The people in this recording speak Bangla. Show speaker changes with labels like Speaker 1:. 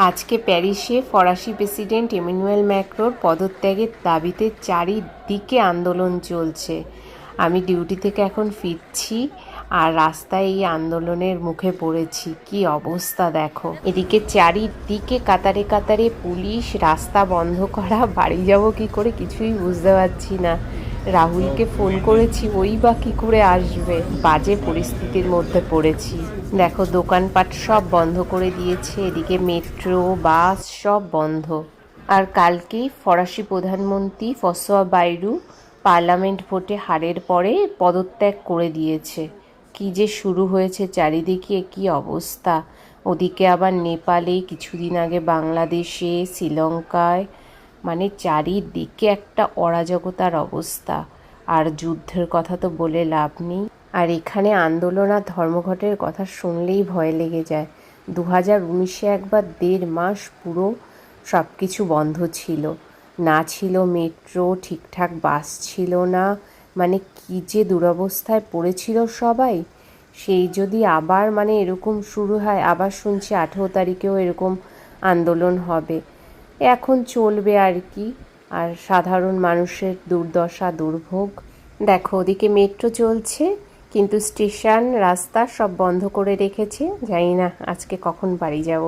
Speaker 1: আজকে প্যারিসে ফরাসি প্রেসিডেন্ট ইমানুয়েল ম্যাক্রোর পদত্যাগের দাবিতে চারিদিকে আন্দোলন চলছে। আমি ডিউটি থেকে এখন ফিরছি আর রাস্তায় এই আন্দোলনের মুখে পড়েছি। কি অবস্থা দেখো, এদিকে চারিদিকে কাতারে কাতারে পুলিশ, রাস্তা বন্ধ করা। বাড়ি যাব কি করে কিছুই বুঝতে পারছি না। রাহুলকে ফোন করেছি, ওই বা কী করে আসবে। বাজে পরিস্থিতির মধ্যে পড়েছি। দেখো, দোকানপাট সব বন্ধ করে দিয়েছে, এদিকে মেট্রো, বাস সব বন্ধ। আর কালকেই ফরাসি প্রধানমন্ত্রী ফ্রাঁসোয়া বাইরু পার্লামেন্ট ভোটে হারের পরে পদত্যাগ করে দিয়েছে। কি যে শুরু হয়েছে চারিদিকে, কি অবস্থা। ওদিকে আবার নেপালে, কিছুদিন আগে বাংলাদেশে, শ্রীলঙ্কায়, মানে চারিদিকে একটা অরাজকতার অবস্থা। আর যুদ্ধের কথা তো বলে লাভ নেই। আর এখানে আন্দোলন আর ধর্মঘটের কথা শুনলেই ভয় লেগে যায়। 2019-এ একবার 1.5 মাস পুরো সব কিছু বন্ধ ছিল, না ছিল মেট্রো, ঠিকঠাক বাস ছিল না, মানে কি যে দুরবস্থায় পড়েছিল সবাই। সেই যদি আবার মানে এরকম শুরু হয়, আবার শুনছি 18 তারিখেও এরকম আন্দোলন হবে। এখন চলবে আর কি। আর সাধারণ মানুষের দুর্দশা, দুর্ভোগ। দেখো, ওদিকে মেট্রো চলছে, কিন্তু স্টেশন, রাস্তা সব বন্ধ করে রেখেছে। জানি না আজকে কখন বাড়ি যাব।